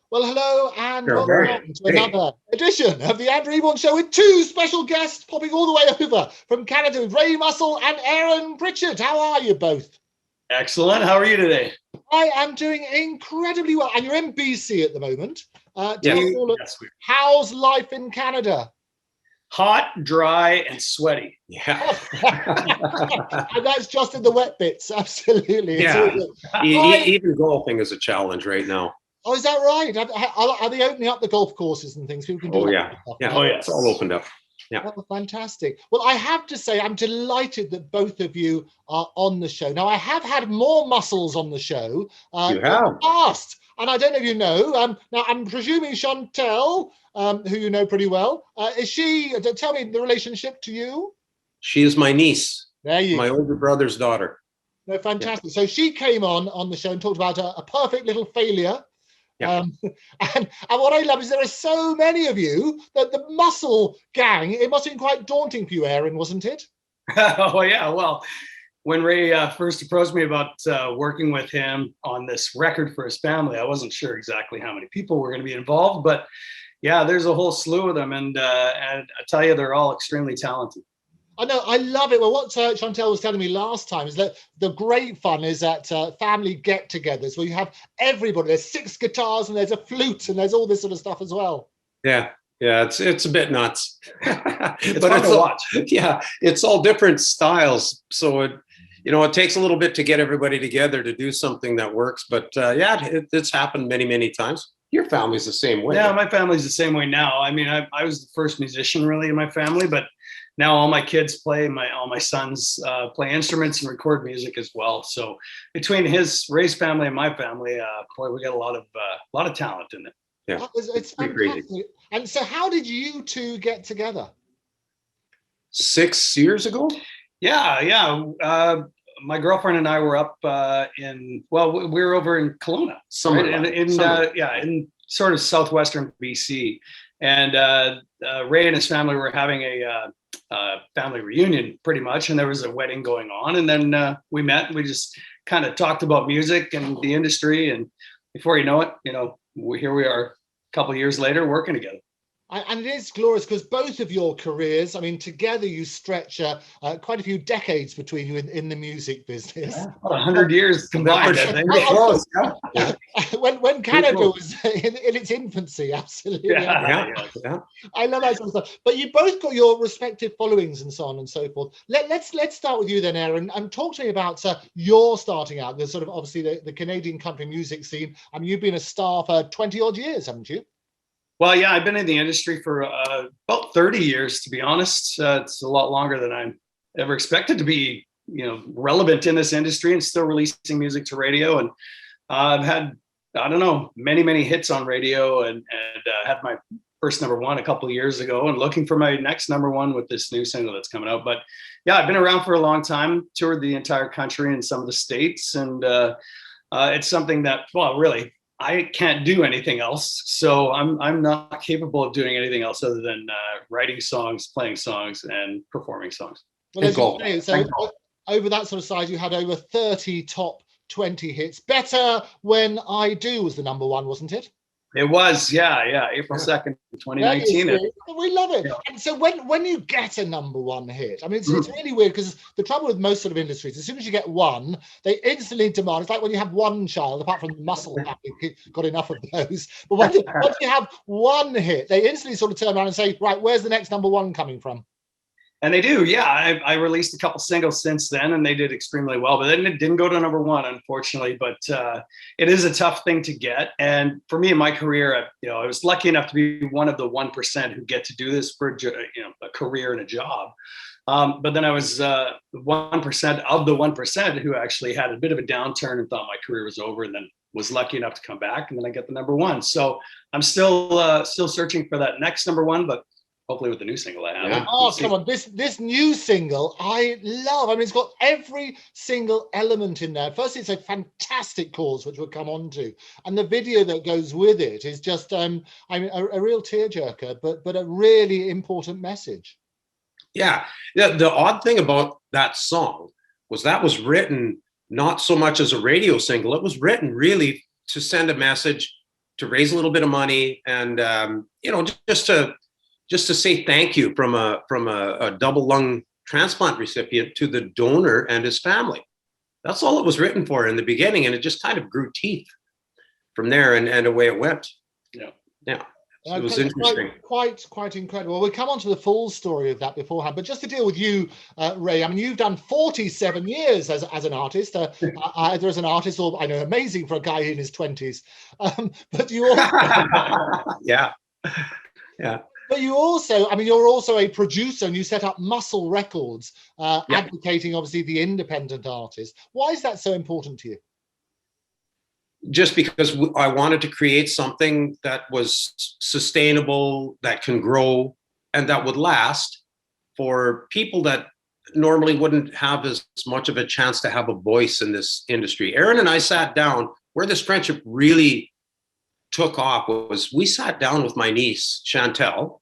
Well, hello and Sure. welcome to another edition of the Andrew Eborn Show with two special guests popping all the way over from Canada with Ray Mussell and Aaron Pritchett. How are you both? Excellent. How are you today? I am doing incredibly well. And you're in BC at the moment. Yes. How's life in Canada? Hot, dry, and sweaty. Yeah. And that's just in the wet bits. Absolutely. Yeah. Even golfing is a challenge right now. Oh, is that right? Are they opening up the golf courses and things? People can do Oh, yeah. Yeah. Oh, yes. It's all opened up. Yeah. Oh, fantastic. Well, I have to say, I'm delighted that both of you are on the show. Now, I have had more Mussells on the show You have. in the past. And I don't know if you know. Now, I'm presuming Chantel, who you know pretty well, is she, tell me the relationship to you? She is my niece. There you My go. older brother's daughter. No, fantastic. Yeah. So she came on the show and talked about a perfect little failure. Yeah. And what I love is there are so many of you that the Mussell gang, it must have been quite daunting for you, Aaron, wasn't it? Oh, yeah. Well, when Ray first approached me about working with him on this record for his family, I wasn't sure exactly how many people were going to be involved, but yeah, there's a whole slew of them. And I tell you, they're all extremely talented. I know, I love it. Well, what Chantel was telling me last time is that the great fun is at family get-togethers where you have everybody. There's 6 guitars and there's a flute and there's all this sort of stuff as well. Yeah. Yeah. It's a bit nuts. It's fun to watch. Yeah. It's all different styles. So it takes a little bit to get everybody together to do something that works. But it's happened many, many times. Your family's the same way. Yeah, my family's the same way now. I mean, I was the first musician really in my family, but now all my kids play, all my sons play instruments and record music as well. So between Ray's family and my family, boy, we got a lot of talent in it. Yeah, it's fantastic. Crazy. And so, how did you two get together? 6 years ago. Yeah. My girlfriend and I were up we were over in Kelowna, in sort of southwestern BC, and Ray and his family were having a family reunion pretty much, and there was a wedding going on, and then we met and we just kind of talked about music and the industry, and before you know it, here we are a couple of years later working together. And it is glorious because both of your careers, I mean, together you stretch quite a few decades between you in the music business. Yeah, 100 years combined, I think. When Canada was in its infancy, absolutely. Yeah. I love that sort of stuff. But you both got your respective followings and so on and so forth. Let's start with you then, Aaron, and talk to me about your starting out, the sort of obviously the Canadian country music scene. I mean, you've been a star for 20 odd years, haven't you? Well, yeah, I've been in the industry for about 30 years, to be honest. It's a lot longer than I ever expected to be, relevant in this industry and still releasing music to radio. And I've had, many, many hits on radio and had my first number one a couple of years ago and looking for my next number one with this new single that's coming out. But yeah, I've been around for a long time, toured the entire country and some of the states. And it's something that, well, really, I can't do anything else, so I'm not capable of doing anything else other than writing songs, playing songs, and performing songs. Well, as you say, so over that sort of size, you had over 30 top 20 hits. Better When I Do was the number one, wasn't it? It was, yeah. April 2nd, 2019. We love it. Yeah. And so when you get a number one hit, I mean, it's really weird because the trouble with most sort of industries, as soon as you get one, they instantly demand. It's like when you have one child, apart from the Mussell family, got enough of those. But once you have one hit, they instantly sort of turn around and say, right, where's the next number one coming from? And they do, yeah. I released a couple singles since then, and they did extremely well. But then it didn't go to number one, unfortunately. But it is a tough thing to get. And for me in my career, I was lucky enough to be one of the 1% who get to do this for a career and a job. But then I was 1% of the 1% who actually had a bit of a downturn and thought my career was over, and then was lucky enough to come back, and then I get the number one. So I'm still searching for that next number one, but hopefully with the new single I have. Yeah. Oh, come on. This new single, I love. I mean, it's got every single element in there. First, it's a fantastic chorus, which we'll come on to. And the video that goes with it is just, a real tearjerker, but a really important message. Yeah. The odd thing about that song was written not so much as a radio single. It was written really to send a message raise a little bit of money, and just to say thank you from a double lung transplant recipient to the donor and his family. That's all it was written for in the beginning, and it just kind of grew teeth from there, and away it went. Yeah. It was interesting. Quite incredible. Well, we'll come on to the full story of that beforehand, but just to deal with you, Ray, I mean, you've done 47 years as an artist, either as an artist or, I know, amazing for a guy in his 20s. But you also... Yeah. But you also, I mean, you're also a producer, and you set up Mussell Records, advocating, obviously, the independent artist. Why is that so important to you? Just because I wanted to create something that was sustainable, that can grow, and that would last for people that normally wouldn't have as much of a chance to have a voice in this industry. Aaron and I sat down. Where this friendship really took off was we sat down with my niece, Chantel,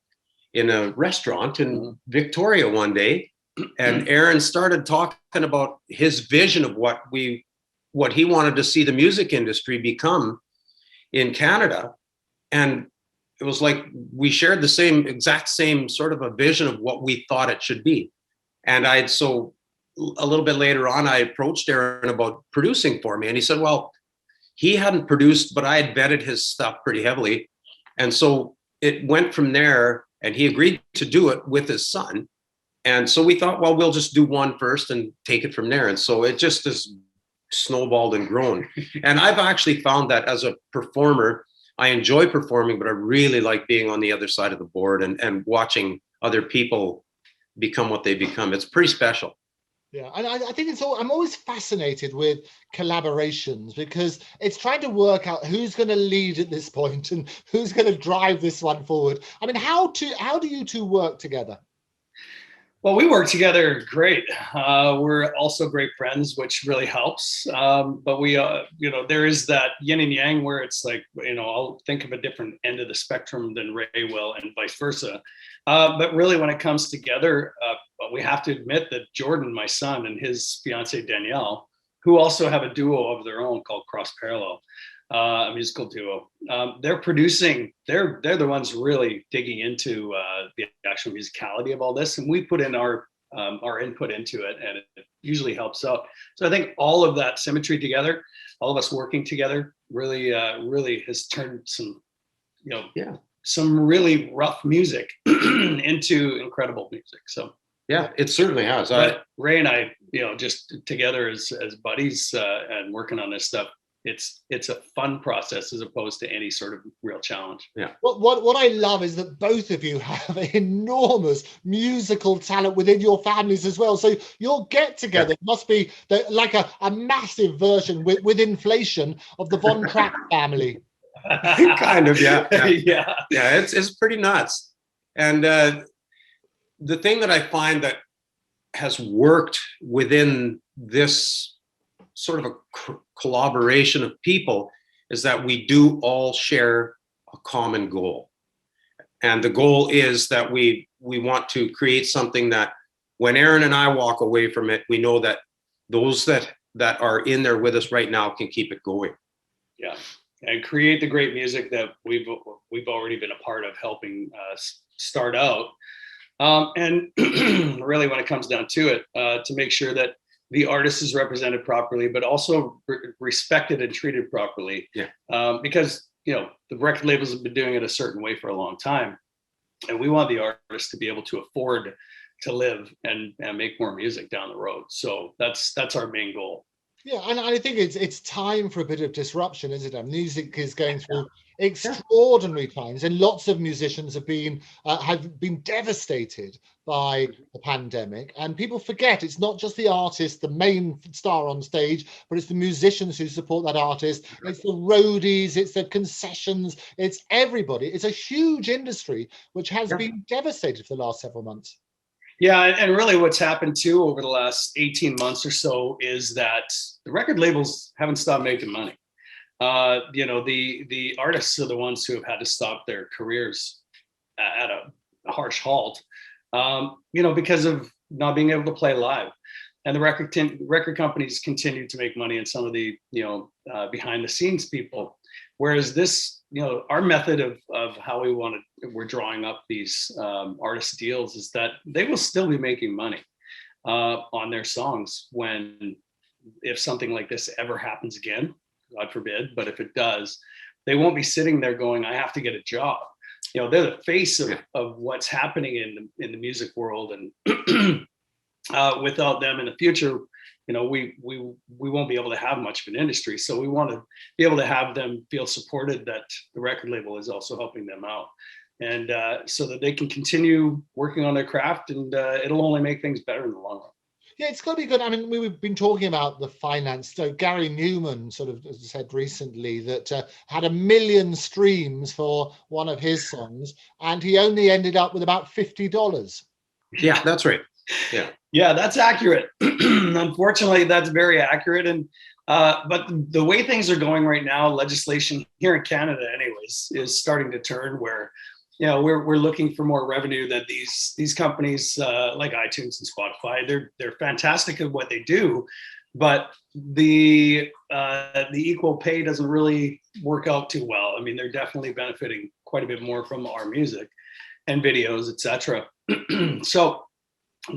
in a restaurant in Victoria one day, and Aaron started talking about his vision of what he wanted to see the music industry become in Canada. And it was like we shared the exact same sort of a vision of what we thought it should be. And so a little bit later on, I approached Aaron about producing for me. And he said, well, he hadn't produced, but I had vetted his stuff pretty heavily. And so it went from there, and he agreed to do it with his son. And so we thought, well, we'll just do one first and take it from there. And so it just is snowballed and grown. And I've actually found that as a performer, I enjoy performing, but I really like being on the other side of the board and watching other people become what they become. It's pretty special. Yeah, and I think I'm always fascinated with collaborations, because it's trying to work out who's going to lead at this point and who's going to drive this one forward. I mean, how do you two work together? Well, we work together great. We're also great friends, which really helps. But we, there is that yin and yang where it's like, I'll think of a different end of the spectrum than Ray will, and vice versa. But really, when it comes together, we have to admit that Jordan, my son, and his fiancee Danielle, who also have a duo of their own called Cross Parallel, a musical duo. They're producing. They're the ones really digging into the actual musicality of all this, and we put in our input into it, and it usually helps out. So I think all of that symmetry together, all of us working together, really has turned some, some really rough music into incredible music. So yeah, it certainly has. Ray and I, just together as buddies and working on this stuff, it's a fun process as opposed to any sort of real challenge. Yeah. What I love is that both of you have enormous musical talent within your families as well. So your get together must be like a massive version with inflation of the Von Trapp family. Kind of, yeah. Yeah. It's pretty nuts. And the thing that I find that has worked within this sort of a collaboration of people is that we do all share a common goal. And the goal is that we want to create something that when Aaron and I walk away from it, we know that those that are in there with us right now can keep it going. Yeah, and create the great music that we've already been a part of helping start out. And really, when it comes down to it, to make sure that the artist is represented properly, but also respected and treated properly. Yeah. Because the record labels have been doing it a certain way for a long time, and we want the artist to be able to afford to live and make more music down the road. So that's our main goal. Yeah, and I think it's time for a bit of disruption, isn't it? Music is going through extraordinary times, and lots of musicians have been devastated by the pandemic. And people forget it's not just the artist, the main star on stage, but it's the musicians who support that artist. It's the roadies, it's the concessions, it's everybody. It's a huge industry which has been devastated for the last several months. Yeah, and really what's happened too over the last 18 months or so is that the record labels haven't stopped making money. The artists are the ones who have had to stop their careers at a harsh halt, because of not being able to play live. And the record companies continue to make money, and some of the behind the scenes people Whereas this, our method of how we're drawing up these artist deals is that they will still be making money on their songs if something like this ever happens again, God forbid, but if it does, they won't be sitting there going, I have to get a job. They're the face of what's happening in the music world, and without them in the future, we won't be able to have much of an industry. So we want to be able to have them feel supported, that the record label is also helping them out, and so that they can continue working on their craft, and it'll only make things better in the long run. Yeah, it's got to be good. I mean, we've been talking about the finance. So Gary Newman sort of said recently that had 1 million streams for one of his songs, and he only ended up with about $50. Yeah, that's right. Yeah, that's accurate. Unfortunately, that's very accurate. And but the way things are going right now, legislation here in Canada, anyways, is starting to turn where we're looking for more revenue. That these companies like iTunes and Spotify, they're fantastic at what they do, but the equal pay doesn't really work out too well. I mean, they're definitely benefiting quite a bit more from our music and videos, etc. So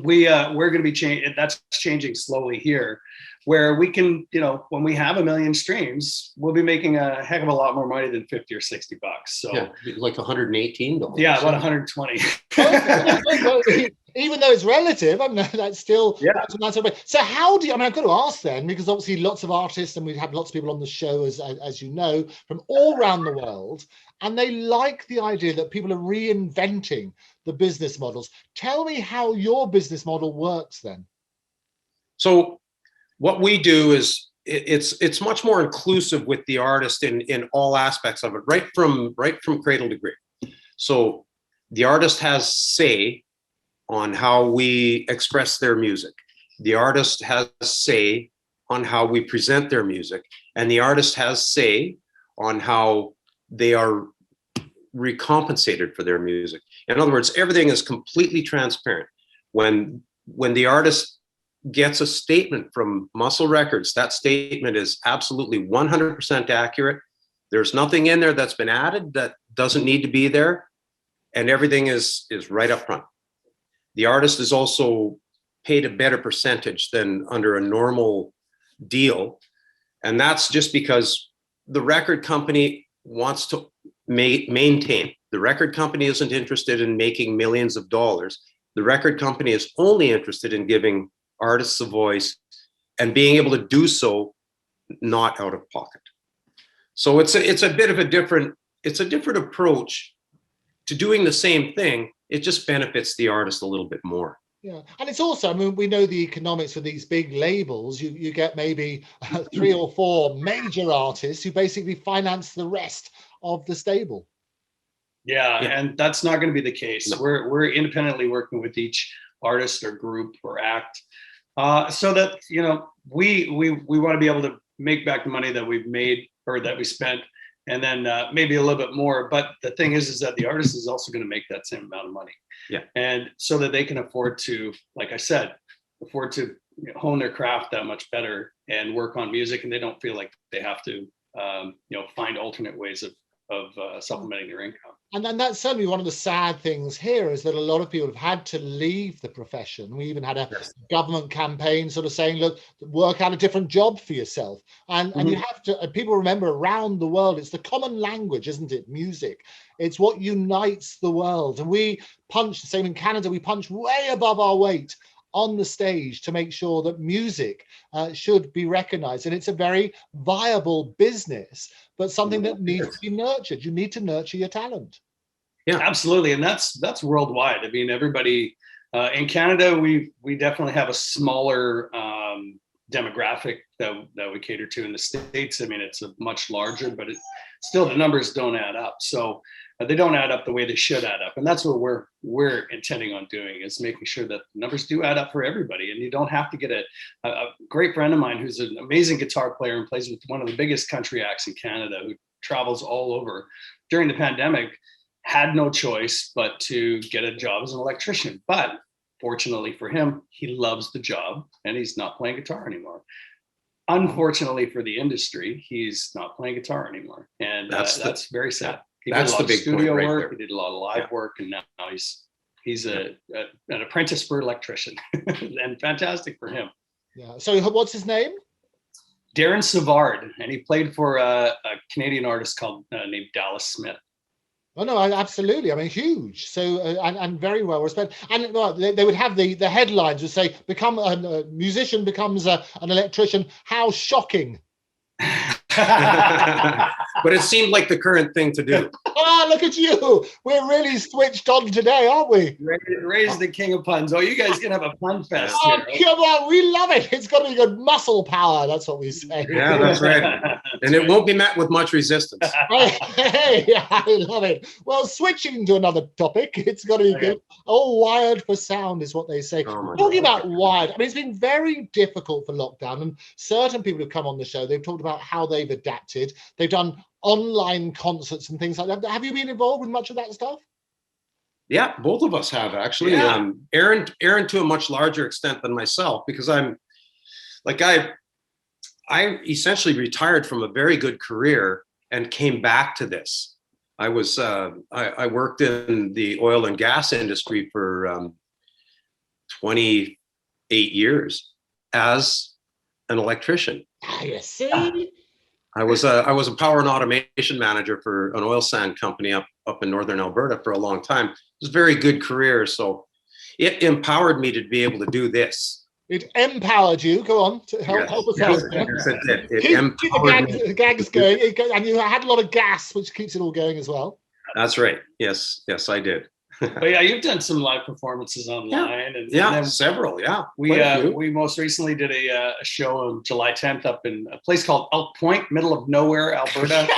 we're going to be that's changing slowly here, where we can, when we have 1 million streams, we'll be making a heck of a lot more money than $50 or $60. So like $118. Yeah, about 120. Even though it's relative, I mean, that's still that's a matter of. So how do you? I mean, I've got to ask then, because obviously lots of artists, and we have lots of people on the show, as you know, from all around the world, and they like the idea that people are reinventing the business models. Tell me how your business model works then. So what we do is it's much more inclusive with the artist in all aspects of it, right from cradle to grave. So the artist has say on how we express their music. The artist has say on how we present their music, and the artist has say on how they are recompensated for their music. In other words, everything is completely transparent. When the artist gets a statement from Mussell Records, that statement is absolutely 100% accurate. There's nothing in there that's been added that doesn't need to be there, and everything is right up front. The artist is also paid a better percentage than under a normal deal, and that's just because the record company wants to maintain. The record company isn't interested in making millions of dollars. The record company is only interested in giving artists a voice and being able to do so not out of pocket. So it's a bit of a different approach to doing the same thing. It just benefits the artist a little bit more. Yeah, and it's also, I mean, we know the economics of these big labels. You get maybe 3 or 4 major artists who basically finance the rest of the stable. Yeah, and that's not going to be the case. No. We're independently working with each artist or group or act, so that we want to be able to make back the money that we've made or that we spent, and then maybe a little bit more. But the thing is that the artist is also going to make that same amount of money. Yeah, and so that they can afford to, like I said, hone their craft that much better and work on music, and they don't feel like they have to find alternate ways of supplementing their income. And then that's certainly one of the sad things here, is that a lot of people have had to leave the profession. We even had a government campaign sort of saying, look, work out a different job for yourself. And you have to, people remember around the world, it's the common language, isn't it? Music. It's what unites the world. And we punch, the same in Canada, we punch way above our weight on the stage to make sure that music should be recognized. And it's a very viable business, but something that needs to be nurtured. You need to nurture your talent. Yeah, absolutely. And that's worldwide. I mean, everybody in Canada, we definitely have a smaller demographic that we cater to. In the States, I mean, it's a much larger, but still the numbers don't add up. So they don't add up the way they should add up. And that's what we're intending on doing, is making sure that the numbers do add up for everybody. And you don't have to get a great friend of mine who's an amazing guitar player and plays with one of the biggest country acts in Canada, who travels all over. During the pandemic, had no choice but to get a job as an electrician. But fortunately for him, he loves the job and he's not playing guitar anymore. unfortunately for the industry, he's not playing guitar anymore, and that's very sad. He did a lot of studio work. He did a lot of live work, and now he's an apprentice for electrician, and fantastic for him. Yeah. So what's his name? Darren Savard, and he played for a Canadian artist called named Dallas Smith. Oh no, absolutely. I mean, huge. So and very well respected. And they would have the headlines would say, "Become a musician becomes an electrician. How shocking!" But it seemed like the current thing to do. Oh, look at you. We're really switched on today, aren't we? Raise the king of puns. Oh, you guys can have a pun fest here. Come on. We love it. It's got to be good muscle power. That's what we say. Yeah, that's right. And it won't be met with much resistance. Hey, I love it. Well, switching to another topic, it's got to be good. Oh, wired for sound is what they say. Talking about wired, I mean, it's been very difficult for lockdown, and certain people have come on the show. They've talked about how they've adapted. They've done online concerts and things like that. Have you been involved with much of that stuff? Yeah, both of us have actually. Yeah. Aaron to a much larger extent than myself, because I essentially retired from a very good career and came back to this. I worked in the oil and gas industry for 28 years as an electrician. You see? I was a power and automation manager for an oil sand company up in northern Alberta for a long time. It was a very good career, so it empowered me to be able to do this. It empowered you. Go on, to help us out. Yes, it did. It keep empowered the gags going, and you had a lot of gas, which keeps it all going as well. That's right. Yes, I did. But yeah, you've done some live performances online, and then several. Yeah, we most recently did a show on July 10th up in a place called Elk Point, middle of nowhere, Alberta,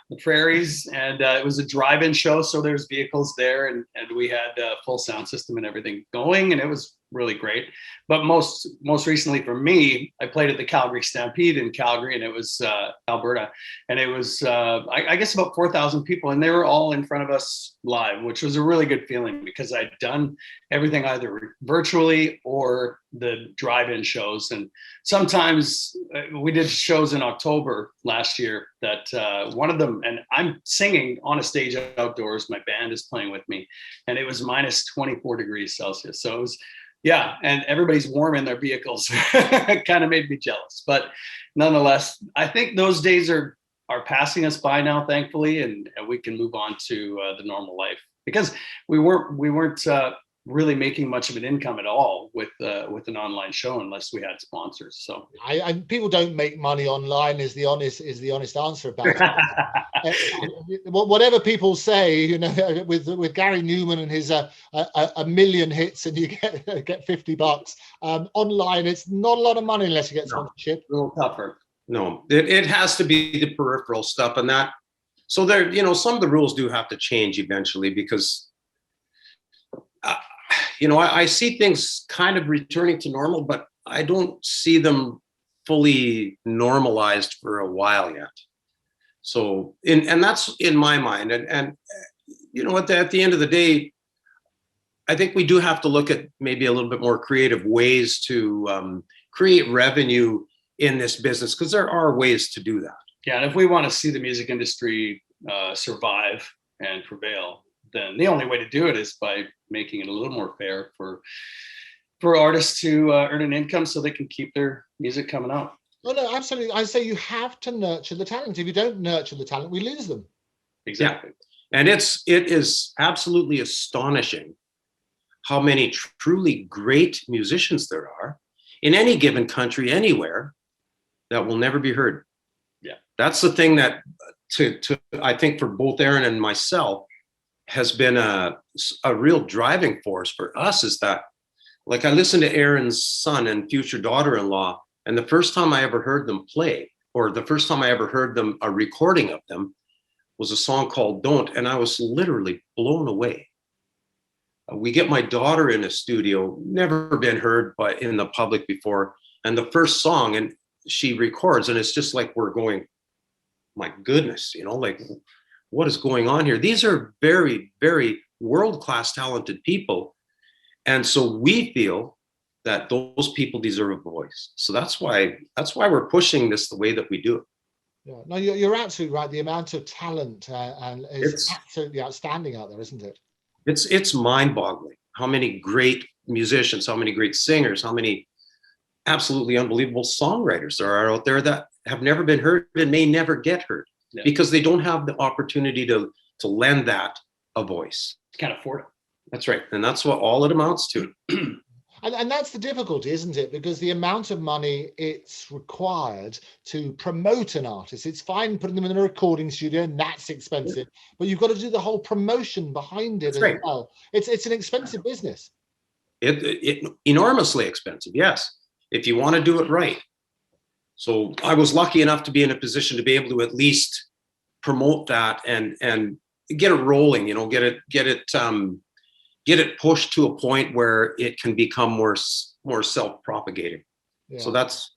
the prairies, and it was a drive-in show, so there's vehicles there, and we had a full sound system and everything going, and it was really great. But most recently for me, I played at the Calgary Stampede in Calgary, and it was Alberta, and it was I guess about 4,000 people, and they were all in front of us live, which was a really good feeling because I'd done everything either virtually or the drive-in shows. And sometimes we did shows in October last year that one of them, and I'm singing on a stage outdoors, my band is playing with me, and it was minus 24 degrees Celsius. So it was, yeah, and everybody's warm in their vehicles. It kind of made me jealous, but nonetheless, I think those days are passing us by now, thankfully, and we can move on to the normal life, because we weren't really making much of an income at all with an online show unless we had sponsors. So people don't make money online is the honest answer about it. Whatever people say, you know, with Gary Newman and his a million hits and you get $50 online, it's not a lot of money unless you get sponsorship. A little tougher. No, it has to be the peripheral stuff, and that. So there, you know, some of the rules do have to change eventually, because you know, I see things kind of returning to normal, but I don't see them fully normalized for a while yet. So, and that's in my mind. And you know, at the end of the day, I think we do have to look at maybe a little bit more creative ways to create revenue in this business, because there are ways to do that. Yeah, and if we want to see the music industry survive and prevail, then the only way to do it is by making it a little more fair for artists to earn an income so they can keep their music coming out. Oh, no, absolutely. I say you have to nurture the talent. If you don't nurture the talent, we lose them. Exactly. Yeah. And it is absolutely astonishing how many truly great musicians there are in any given country, anywhere, that will never be heard. Yeah. That's the thing that to I think for both Aaron and myself has been a real driving force for us, is that, like, I listened to Aaron's son and future daughter-in-law, and the first time I ever heard them play, or the first time I ever heard them, a recording of them, was a song called Don't, and I was literally blown away. We get my daughter in a studio, never been heard but in the public before, and the first song, and she records, and it's just like we're going, my goodness, you know, like, what is going on here? These are very, very world-class talented people. And so we feel that those people deserve a voice. So that's why we're pushing this the way that we do it. Yeah, no, you're absolutely right. The amount of talent and is It's absolutely outstanding out there, isn't it? it's mind-boggling how many great musicians, how many great singers, how many absolutely unbelievable songwriters there are out there that have never been heard and may never get heard because they don't have the opportunity to lend that a voice. Can't afford it. That's right. And that's what all it amounts to. And that's the difficulty, isn't it? Because the amount of money it's required to promote an artist, it's fine putting them in a recording studio, and that's expensive, but you've got to do the whole promotion behind it as well. It's an expensive business. It enormously expensive, yes, if you want to do it right. So I was lucky enough to be in a position to be able to at least promote that and get it rolling, you know, get it pushed to a point where it can become more self-propagating. Yeah. So that's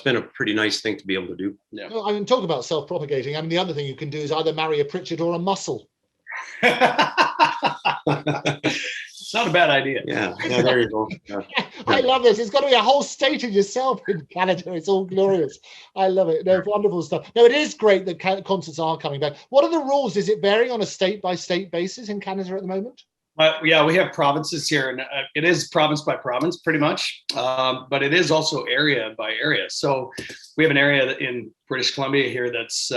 been a pretty nice thing to be able to do. Yeah. Well, I mean, talk about self-propagating. I mean, the other thing you can do is either marry a Pritchett or a Mussell. It's not a bad idea. Yeah, there you go. Yeah. I love this. It's got to be a whole state of yourself in Canada. It's all glorious. I love it. No, wonderful stuff. No, it is great that concerts are coming back. What are the rules? Is it varying on a state-by-state basis in Canada at the moment? Yeah, we have provinces here, and it is province by province pretty much, but it is also area by area. So we have an area in British Columbia here that's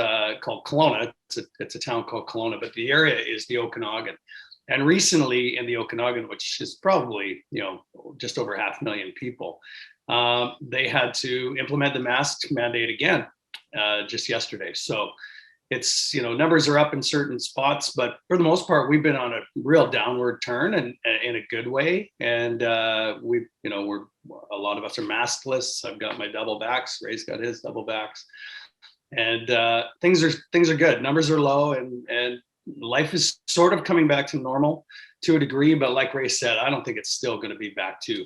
called Kelowna. It's a town called Kelowna, but the area is the Okanagan. And recently in the Okanagan, which is probably, you know, just over 500,000 people, they had to implement the mask mandate again just yesterday. So it's, you know, numbers are up in certain spots, but for the most part, we've been on a real downward turn and in a good way. And a lot of us are maskless. I've got my double backs. Ray's got his double backs, and things are good. Numbers are low, and life is sort of coming back to normal to a degree. But like Ray said, I don't think it's still going to be back to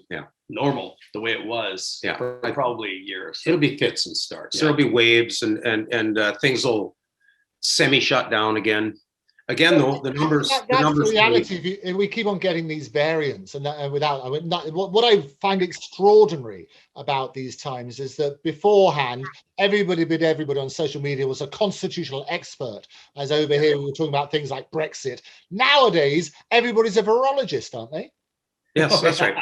normal the way it was for probably a year or so. It'll be fits and starts. There'll be waves and things will semi-shut down again. Again, though, the numbers. That's the reality. If we keep on getting these variants, and what I find extraordinary about these times is that beforehand, everybody on social media was a constitutional expert. As over here, we were talking about things like Brexit. Nowadays, everybody's a virologist, aren't they? Yes, that's right.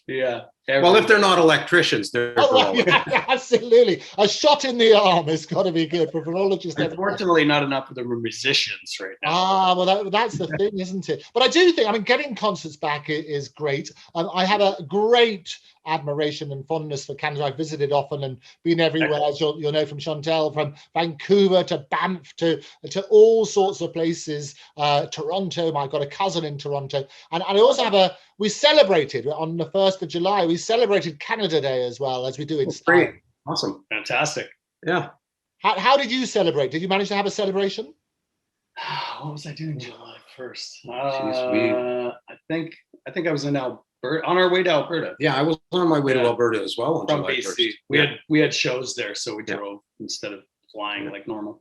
Yeah. Well, if they're not electricians, they're absolutely. A shot in the arm has got to be good for virologists. Unfortunately, not enough of them are musicians right now. Well, that's the thing, isn't it? But I do think, I mean, getting concerts back is great. I have a great admiration and fondness for Canada. I've visited often and been everywhere, as you'll know from Chantel, from Vancouver to Banff to all sorts of places. Toronto, I've got a cousin in Toronto. And I also have we celebrated on the 1st of July, we celebrated Canada Day as well, as we do in style. Great. Awesome. Fantastic. Yeah. How did you celebrate? Did you manage to have a celebration? What was I doing July 1st? I think I was in Alberta, on our way to Alberta. Yeah, I was on my way to Alberta as well. From BC. We had shows there, so we drove instead of flying like normal.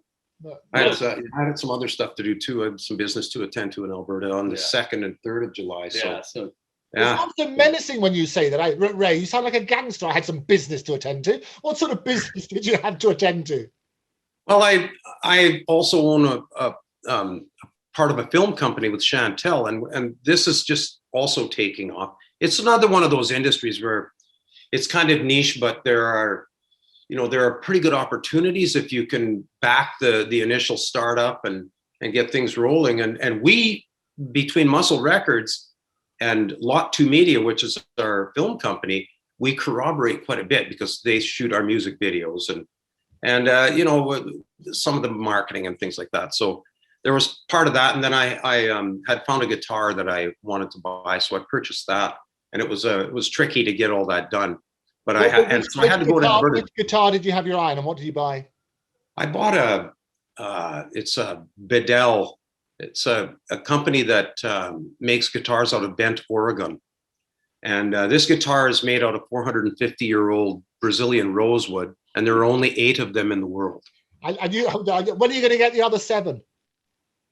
I had some other stuff to do too. I had some business to attend to in Alberta on the 2nd and 3rd of July. So it sounds so menacing when you say that. Ray, you sound like a gangster. I had some business to attend to. What sort of business did you have to attend to? Well, I also own a part of a film company with Chantel, and this is just also taking off. It's another one of those industries where it's kind of niche, but there are pretty good opportunities if you can back the initial startup and get things rolling. And we, between Mussell Records and Lot 2 Media, which is our film company, we corroborate quite a bit because they shoot our music videos and some of the marketing and things like that. So there was part of that. And then I had found a guitar that I wanted to buy, so I purchased that. And it was tricky to get all that done. But I had to go to Alberta. Which guitar did you have your eye on, and what did you buy? I bought it's a Bedell. It's a company that makes guitars out of Bent, Oregon. And this guitar is made out of 450-year-old Brazilian rosewood, and there are only 8 of them in the world. When are you going to get the other 7?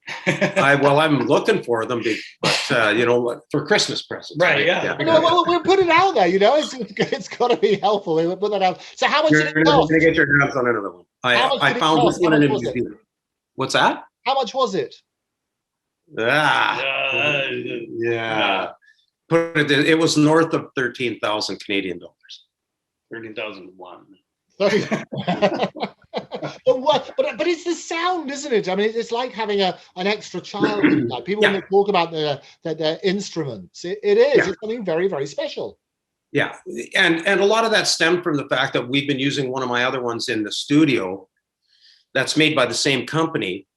I'm looking for them, but you know, for Christmas presents. Right, yeah. No, well, we'll put it out there, you know, it's got to be helpful. We'll put that out. So how much did You're it never cost? going to get your hands on another one. I found this one in a museum. What's that? How much was it? Yeah. It was north of 13,000 Canadian dollars. 13,001. But it's the sound, isn't it? I mean, it's like having an extra child. Like people when they talk about their instruments, it is. It's something very, very special. Yeah, and a lot of that stemmed from the fact that we've been using one of my other ones in the studio that's made by the same company,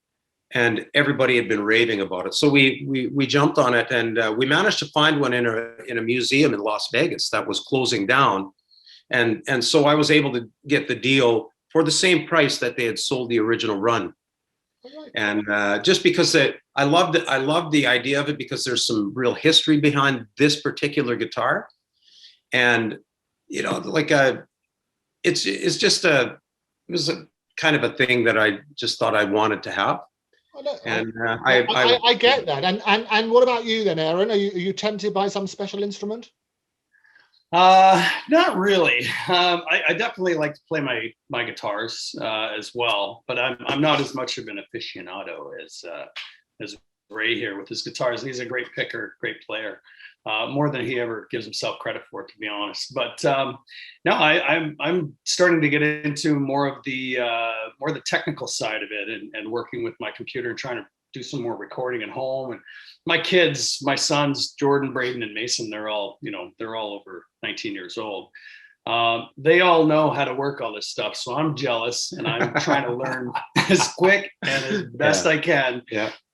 and everybody had been raving about it. So we jumped on it, and we managed to find one in a museum in Las Vegas that was closing down, and so I was able to get the deal for the same price that they had sold the original run. And just because I loved the idea of it, because there's some real history behind this particular guitar. And, you know, like it was a kind of a thing that I just thought I wanted to have. And I get that. And what about you then, Aaron? Are you tempted by some special instrument? Not really. I definitely like to play my guitars as well, but I'm not as much of an aficionado as Ray here with his guitars. He's a great picker, great player. More than he ever gives himself credit for, to be honest. But no, I'm starting to get into more of the technical side of it, and working with my computer and trying to do some more recording at home. And my kids, my sons, Jordan, Braden, and Mason, they're all over 19 years old. They all know how to work all this stuff, so I'm jealous, and I'm trying to learn as quick and as best I can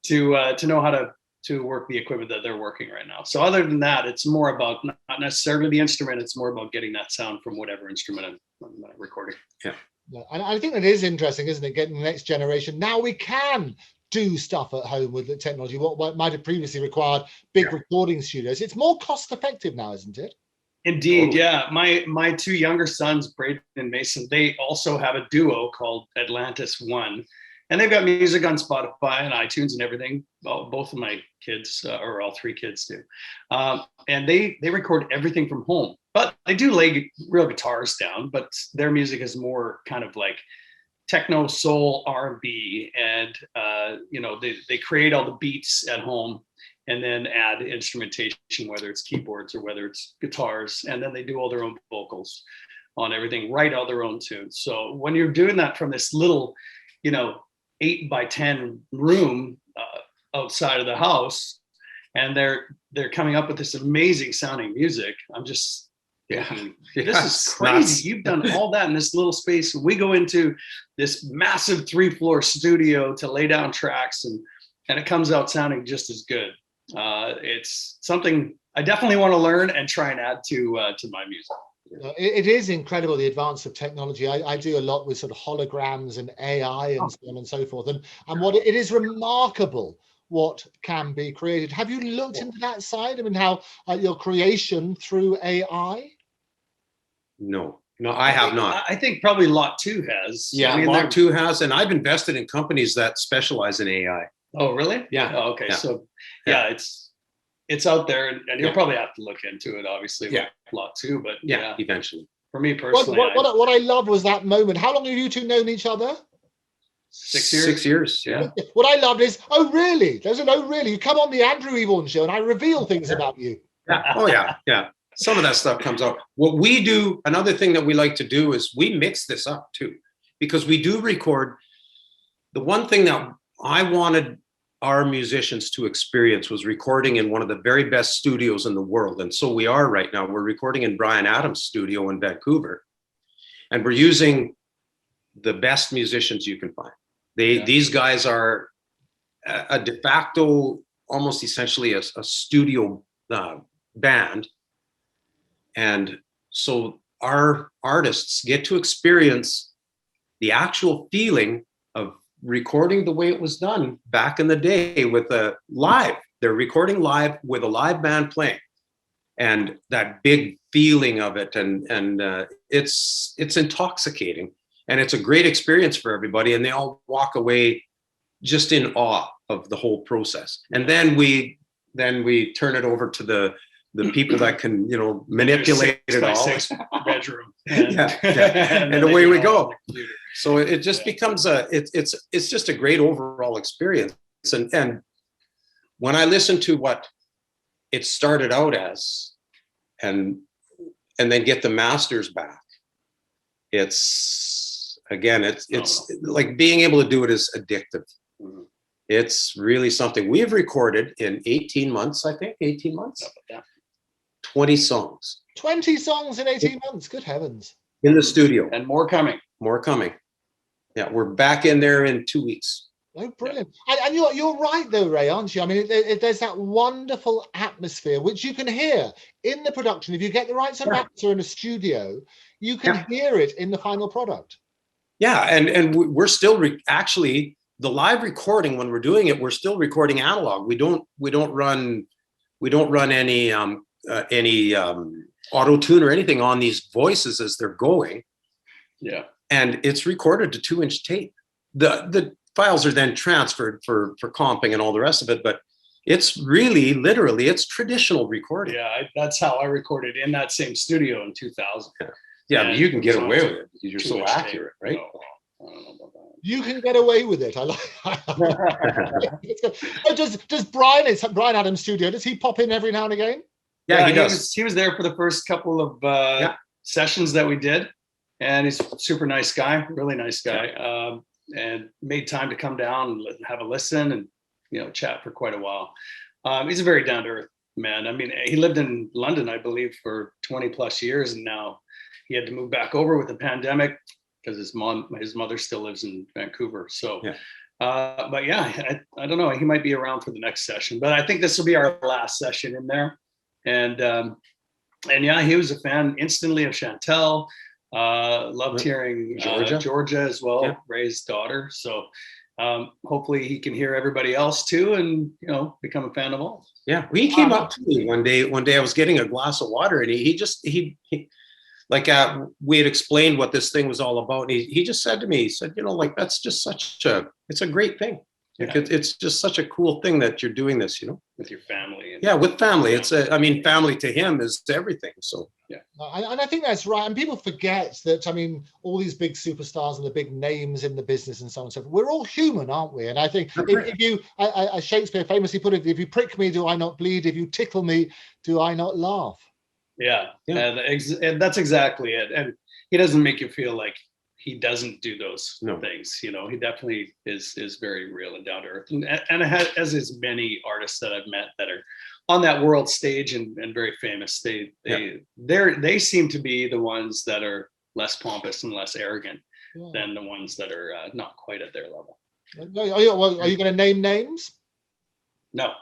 to know how to work the equipment that they're working right now. So other than that, it's more about not necessarily the instrument. It's more about getting that sound from whatever instrument I'm recording. Yeah. And I think that is interesting, isn't it? Getting the next generation. Now we can do stuff at home with the technology. What might have previously required big recording studios. It's more cost effective now, isn't it? Indeed, yeah. My two younger sons, Braden and Mason, they also have a duo called Atlantis One. And they've got music on Spotify and iTunes and everything. Well, both of my kids, or all three kids do. And they record everything from home. But they do lay real guitars down, but their music is more kind of like techno, soul, R&B. And, they create all the beats at home and then add instrumentation, whether it's keyboards or whether it's guitars. And then they do all their own vocals on everything, write all their own tunes. So when you're doing that from this little, 8 by 10 room outside of the house, and they're coming up with this amazing sounding music, I'm just thinking, this is crazy. You've done all that in this little space. We go into this massive 3-floor studio to lay down tracks, and it comes out sounding just as good. It's something I definitely want to learn and try and add to my music. It is incredible, the advance of technology. I do a lot with sort of holograms and AI and so on and so forth, and what it is remarkable what can be created. Have you looked into that side? I mean, how your creation through AI? No, I have not. I think probably Lot 2 has. Yeah, Lot 2 has, and I've invested in companies that specialize in AI. Oh, really? Yeah. Oh, okay. Yeah. So it's out there, and you'll probably have to look into it, obviously, with Lot 2, but eventually. For me personally, what I loved was that moment. How long have you two known each other? 6 years. 6 years, yeah. What I loved is, oh really? There's an oh really. You come on the Andrew Eborn show, and I reveal things about you. Yeah. Oh yeah. Some of that stuff comes out. What we do, another thing that we like to do is we mix this up too, because we do record. The one thing that I wanted our musicians to experience was recording in one of the very best studios in the world. And so we are right now. We're recording in Bryan Adams' studio in Vancouver. And we're using the best musicians you can find. These guys are a de facto, almost essentially a studio band. And so our artists get to experience the actual feeling of recording the way it was done back in the day with a live. They're recording live with a live band playing, and that big feeling of it, and it's intoxicating, and it's a great experience for everybody, and they all walk away just in awe of the whole process. And then we turn it over to the people that can, you know, manipulate it all. 6 bedroom. And away we go. So it just becomes it's just a great overall experience. And when I listen to what it started out as, and then get the masters back, it's like being able to do it is addictive. It's really something. We've recorded in 18 months, I think, 18 months, 20 songs. 20 songs in 18 months, good heavens. In the studio. And more coming. More coming. Yeah, we're back in there in 2 weeks. Oh, brilliant. And you're right though, Ray, aren't you? I mean, there's that wonderful atmosphere which you can hear in the production. If you get the right sort of actor in a studio, you can hear it in the final product. Yeah, and we're still actually the live recording, when we're doing it, we're still recording analog. We don't run any auto tune or anything on these voices as they're going. Yeah. And it's recorded to 2-inch tape. The files are then transferred for comping and all the rest of it, but it's really literally it's traditional recording. Yeah, that's how I recorded in that same studio in 2000. Yeah, but you can get away with it because you're so accurate, right? No, I don't know about that. You can get away with it. I like. Does Brian Adams' studio? Does he pop in every now and again? Yeah, he does. He was there for the first couple of sessions that we did, and he's a super nice guy, really nice guy, and made time to come down and have a listen and chat for quite a while. He's a very down to earth man. I mean, he lived in London, I believe, for 20 plus years, and now he had to move back over with the pandemic because his mother still lives in Vancouver. So, but yeah, I don't know. He might be around for the next session, but I think this will be our last session in there. And yeah, he was a fan instantly of Chantel. Loved hearing Georgia as well, Ray's daughter. So hopefully he can hear everybody else too, and become a fan of all. Yeah, he came up to me one day. I was getting a glass of water, and he like we had explained what this thing was all about, and he just said to me, he said, like that's just it's a great thing. Like it's just such a cool thing that you're doing this, with your family. With family. It's family to him is everything. So and I think that's right. And people forget that. I mean, all these big superstars and the big names in the business and so on and so forth. We're all human, aren't we? And I think if you, as Shakespeare famously put it, if you prick me, do I not bleed? If you tickle me, do I not laugh? Yeah. And that's exactly it. And he doesn't make you feel like he doesn't do those things. He definitely is very real and down to earth, and as is many artists that I've met that are on that world stage and very famous. They seem to be the ones that are less pompous and less arrogant than the ones that are not quite at their level. Are you going to name names? No.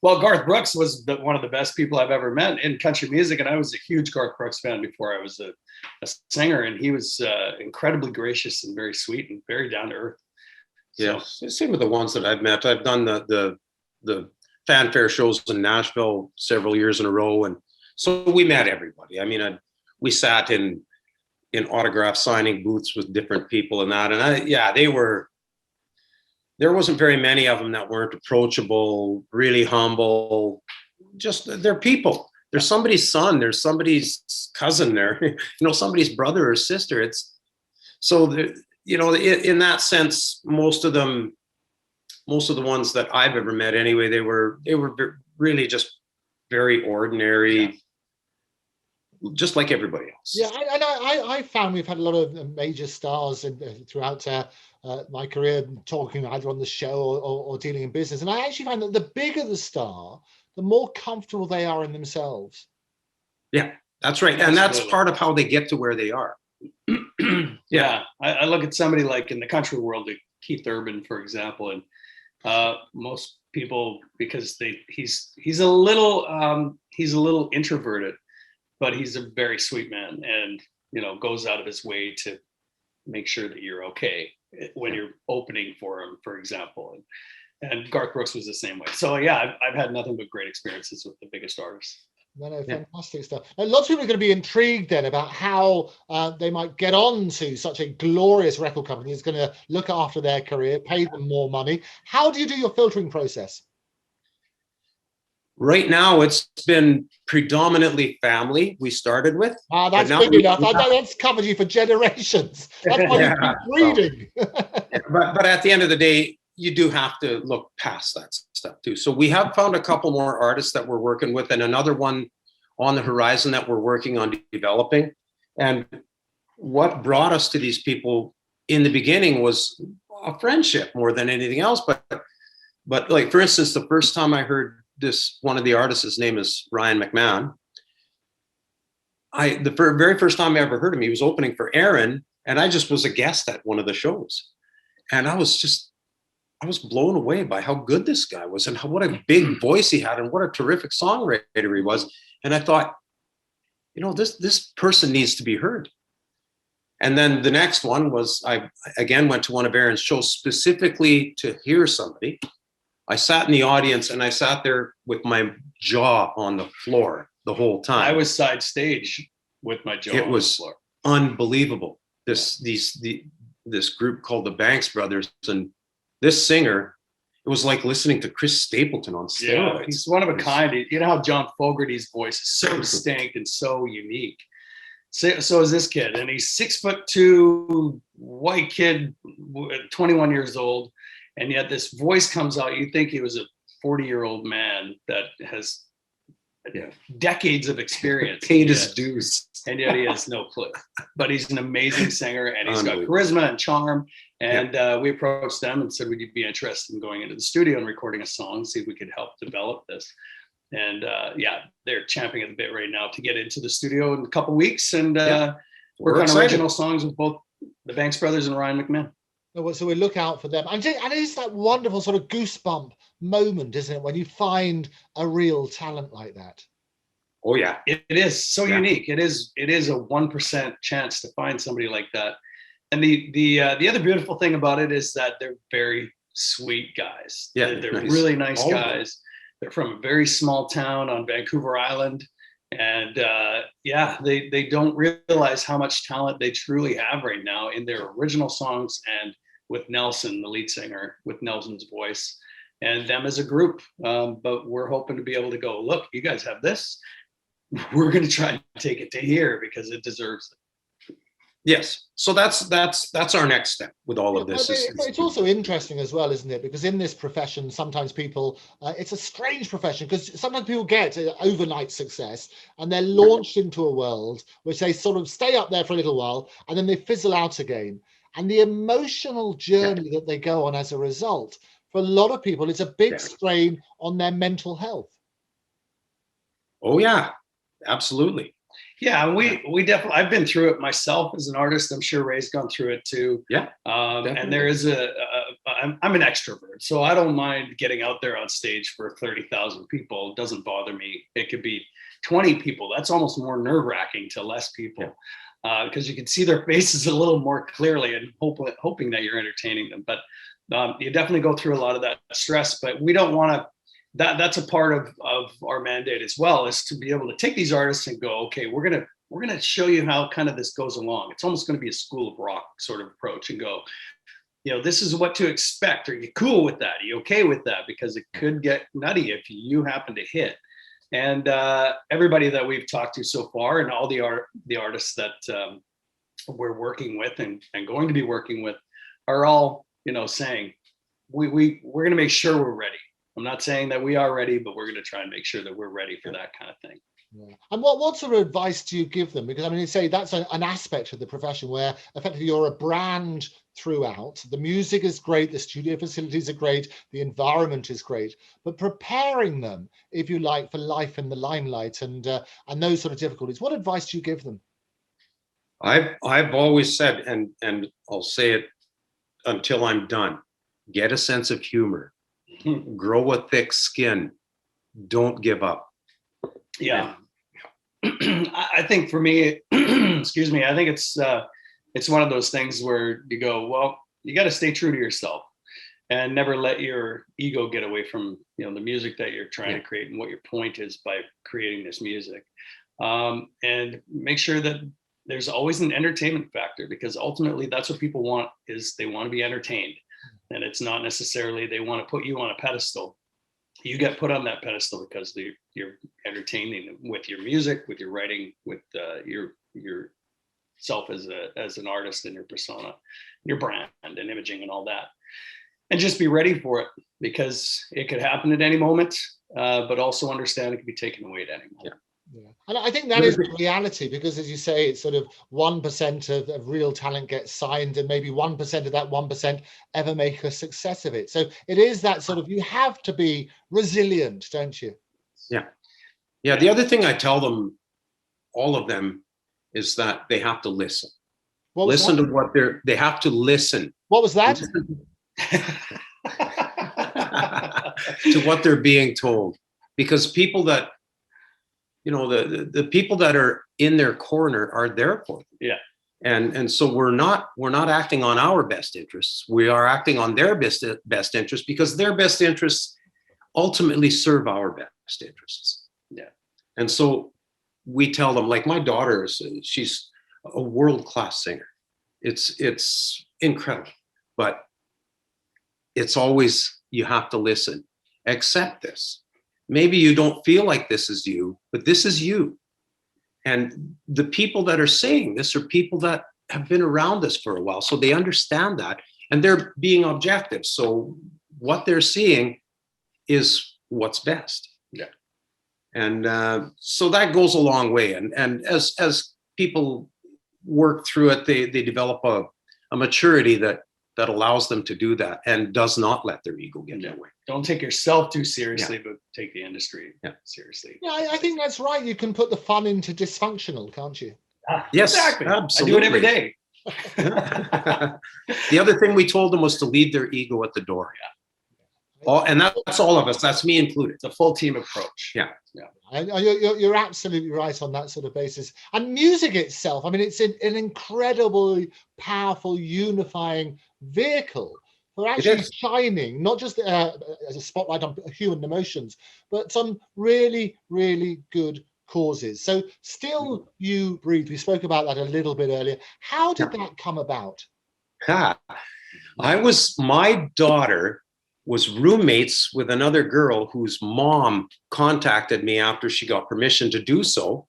Well, Garth Brooks was one of the best people I've ever met in country music, and I was a huge Garth Brooks fan before I was a singer, and he was incredibly gracious and very sweet and very down to earth. So. Yeah, same with the ones that I've met. I've done the fanfare shows in Nashville several years in a row, and so we met everybody. I mean, we sat in autograph signing booths with different people and that, and there wasn't very many of them that weren't approachable, really humble. Just they're people. There's somebody's son. There's somebody's cousin. There, somebody's brother or sister. It's so in that sense, most of the ones that I've ever met, anyway, they were really just very ordinary, just like everybody else. Yeah, and I found we've had a lot of major stars throughout my career, talking either on the show or dealing in business. And I actually find that the bigger the star, the more comfortable they are in themselves. Yeah, that's right. And that's part of how they get to where they are. Yeah. I look at somebody like in the country world, like Keith Urban, for example, and most people, because he's a little introverted, but he's a very sweet man, and goes out of his way to make sure that you're okay when you're opening for him, for example. And Garth Brooks was the same way. So yeah, I've had nothing but great experiences with the biggest artists. No, fantastic stuff. And lots of people are going to be intrigued then about how they might get on to such a glorious record company that's going to look after their career, pay them more money. How do you do your filtering process? Right now, it's been predominantly family we started with. That's big enough. That's covered you for generations. That's why you keep reading. But at the end of the day, you do have to look past that stuff too. So we have found a couple more artists that we're working with, and another one on the horizon that we're working on developing. And what brought us to these people in the beginning was a friendship more than anything else. But like, for instance, the first time I heard one of the artists, his name is Ryan McMahon. The very first time I ever heard him, he was opening for Aaron, and I just was a guest at one of the shows. And I was blown away by how good this guy was, and what a big voice he had, and what a terrific songwriter he was. And I thought, this person needs to be heard. And then the next one was, I again went to one of Aaron's shows specifically to hear somebody. I sat in the audience, and I sat there with my jaw on the floor the whole time. I was side stage with my jaw on the floor. Unbelievable. This group called the Banks Brothers, and this singer, it was like listening to Chris Stapleton on steroids. Yeah, he's one of a kind. You know how John Fogerty's voice is so distinct and so unique. So is this kid, and he's 6'2", white kid, 21 years old. And yet this voice comes out. You think he was a 40-year-old man that has decades of experience. Paid his dues. And yet he has no clue. But he's an amazing singer, and he's got charisma and charm. And we approached them and said, would you be interested in going into the studio and recording a song, see if we could help develop this? And they're champing at the bit right now to get into the studio in a couple of weeks and work on original songs with both the Banks Brothers and Ryan McMahon. So we look out for them. And it's that wonderful sort of goosebump moment, isn't it, when you find a real talent like that? Oh, yeah. It is so unique. It is a 1% chance to find somebody like that. And the other beautiful thing about it is that they're very sweet guys. Yeah, they're really nice guys. They're from a very small town on Vancouver Island. And they don't realize how much talent they truly have right now in their original songs, and with Nelson, the lead singer, with Nelson's voice, and them as a group. But we're hoping to be able to go, look, you guys have this. We're going to try and take it to here because it deserves it. Yes. So that's our next step with all of this. It's also interesting as well, isn't it? Because in this profession, sometimes people, it's a strange profession, because sometimes people get overnight success and they're launched into a world which they sort of stay up there for a little while and then they fizzle out again. And the emotional journey that they go on as a result, for a lot of people, it's a big strain on their mental health. Oh, yeah, absolutely. Yeah, we definitely, I've been through it myself as an artist. I'm sure Ray's gone through it too. Yeah. And there is I'm an extrovert, so I don't mind getting out there on stage for 30,000 people. It doesn't bother me. It could be 20 people. That's almost more nerve-wracking to less people, because you can see their faces a little more clearly and hoping that you're entertaining them. But you definitely go through a lot of that stress, but we don't want to. That's a part of our mandate as well, is to be able to take these artists and go, okay, we're gonna show you how kind of this goes along. It's almost going to be a School of Rock sort of approach, and go, this is what to expect. Are you cool with that? Are you okay with that? Because it could get nutty if you happen to hit. And everybody that we've talked to so far, and all the artists that we're working with and going to be working with, are all saying we're going to make sure we're ready. I'm not saying that we are ready, but we're going to try and make sure that we're ready for that kind of thing. Yeah. And what sort of advice do you give them? Because I mean, say that's an aspect of the profession where effectively you're a brand throughout. The music is great, the studio facilities are great, the environment is great, but preparing them, if you like, for life in the limelight and those sort of difficulties. What advice do you give them? I've always said, and I'll say it until I'm done: get a sense of humor. Grow a thick skin. Don't give up. Yeah. I think for me, excuse me, I think it's one of those things where you go, well, you got to stay true to yourself. and never let your ego get away from, you know, the music that you're trying to create and what your point is by creating this music. And make sure that there's always an entertainment factor, because ultimately that's what people want, is they want to be entertained. And it's not necessarily they want to put you on a pedestal. You get put on that pedestal because you're entertaining with your music, with your writing, with your self as an artist and your persona, your brand and imaging and all that. And just be ready for it, because it could happen at any moment, but also understand it can be taken away at any moment. Yeah. And I think that is the reality, because as you say, it's sort of 1% of real talent gets signed, and maybe 1% of that 1% ever make a success of it. So it is that sort of, you have to be resilient, don't you? Yeah. Yeah. The other thing I tell them, all of them, is that they have to listen. Listen to what they have to listen. What was that? To what they're being told, because people that, you know, the people that are in their corner are there for them. Yeah. And so we're not acting on our best interests. We are acting on their best interests, because their best interests ultimately serve our best interests. Yeah. And so we tell them, like my daughter, she's a world-class singer. It's incredible, but it's always, you have to listen. Accept this. Maybe you don't feel like this is you, but this is you. And the people that are saying this are people that have been around us for a while, so they understand that, and they're being objective. So what they're seeing is what's best. Yeah. And so that goes a long way. And as people work through it, they develop a maturity that allows them to do that, and does not let their ego get in their way. Don't take yourself too seriously, but take the industry seriously. Yeah, I think that's right. You can put the fun into dysfunctional, can't you? Yes, exactly. Absolutely. I do it every day. The other thing we told them was to leave their ego at the door. And that's all of us. That's me included. It's a full team approach. Yeah. You're absolutely right on that sort of basis. And music itself, I mean, it's an incredibly powerful, unifying vehicle for actually shining, not just as a spotlight on human emotions, but some really, really good causes. So Still You Breathe, we spoke about that a little bit earlier. How did that come about? My daughter was roommates with another girl whose mom contacted me after she got permission to do so,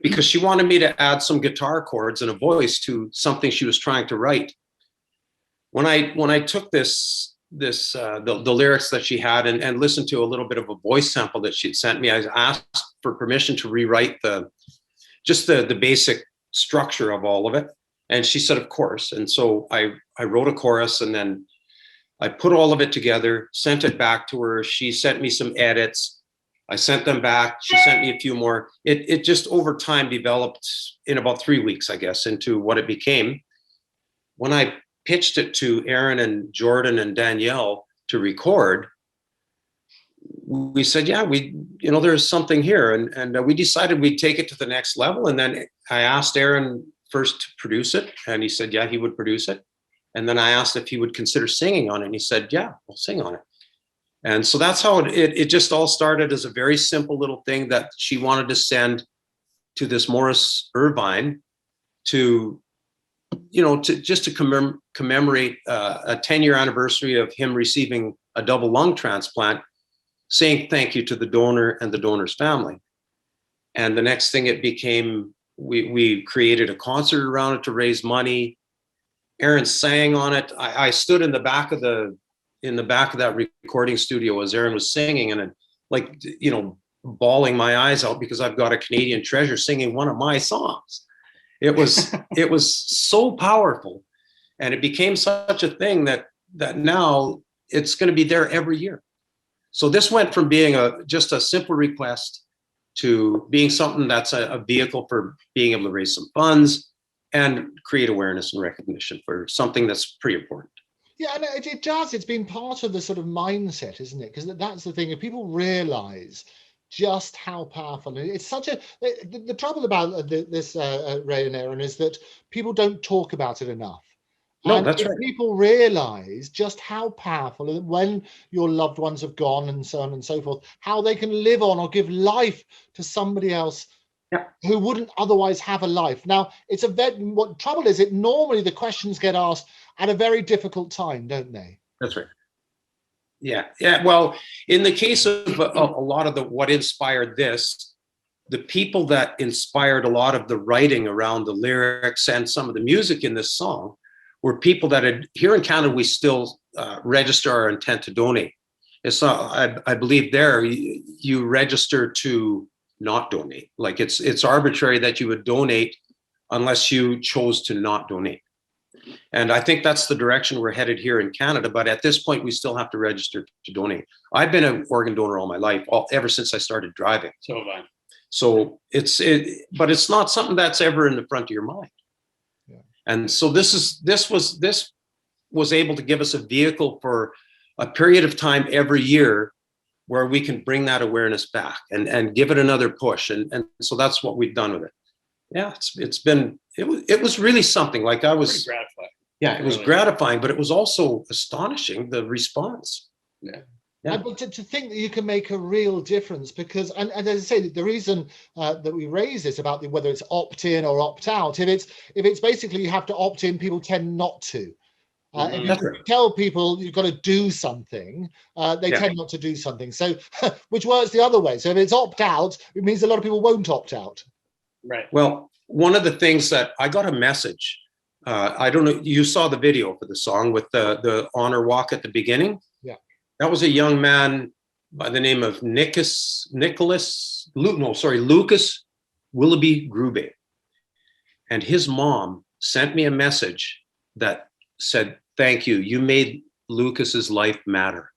because she wanted me to add some guitar chords and a voice to something she was trying to write. When I took the lyrics that she had and listened to a little bit of a voice sample that she'd sent me, I asked for permission to rewrite the basic structure of all of it. And she said, of course. And so I wrote a chorus, and then I put all of it together, sent it back to her. She sent me some edits. I sent them back. She sent me a few more. It just over time developed in about 3 weeks, I guess, into what it became. When I pitched it to Aaron and Jordan and Danielle to record, we said, yeah, there's something here. And we decided we'd take it to the next level. And then I asked Aaron first to produce it, and he said, yeah, he would produce it. And then I asked if he would consider singing on it, and he said, yeah, we'll sing on it. And so that's how it just all started, as a very simple little thing that she wanted to send to this Morris Irvine to commemorate a 10-year anniversary of him receiving a double lung transplant, saying thank you to the donor and the donor's family. And the next thing it became, we created a concert around it to raise money. Aaron sang on it. I stood in the back of that recording studio as Aaron was singing, and bawling my eyes out, because I've got a Canadian treasure singing one of my songs. It was so powerful, and it became such a thing that now it's going to be there every year. So this went from being just a simple request to being something that's a vehicle for being able to raise some funds and create awareness and recognition for something that's pretty important. Yeah, and it does. It's been part of the sort of mindset, isn't it? Because that's the thing. If people realize just how powerful it's the trouble about this, Ray and Aaron, is that people don't talk about it enough. No, And that's if right. people realize just how powerful, and when your loved ones have gone and so on and so forth, how they can live on or give life to somebody else Yeah. who wouldn't otherwise have a life. Now, it's what trouble is, it normally the questions get asked at a very difficult time, don't they? That's right. Yeah. Yeah. Well, in the case of a lot of what inspired this, the people that inspired a lot of the writing around the lyrics and some of the music in this song were people that had, here in Canada, we still register our intent to donate. It's not, I believe there you register to not donate. Like it's arbitrary that you would donate unless you chose to not donate. And I think that's the direction we're headed here in Canada. But at this point, we still have to register to donate. I've been an organ donor all my life, ever since I started driving. So have I. So but it's not something that's ever in the front of your mind. Yeah. And so this was able to give us a vehicle for a period of time every year where we can bring that awareness back and give it another push. And so that's what we've done with it. Yeah, it was really something. Like I was pretty gratifying. Yeah, it was Really gratifying, but it was also astonishing, the response. Yeah. Yeah. But to think that you can make a real difference, because, and as I say, the reason that we raise this about whether it's opt-in or opt-out, if it's basically you have to opt in, people tend not to. If you tell people you've got to do something, they tend not to do something. So, which works the other way. So if it's opt-out, it means a lot of people won't opt out. Right. Well, one of the things that I got a message, I don't know, you saw the video for the song with the honor walk at the beginning. Yeah. That was a young man by the name of Lucas Willoughby Grube. And his mom sent me a message that said, "Thank you. You made Lucas's life matter."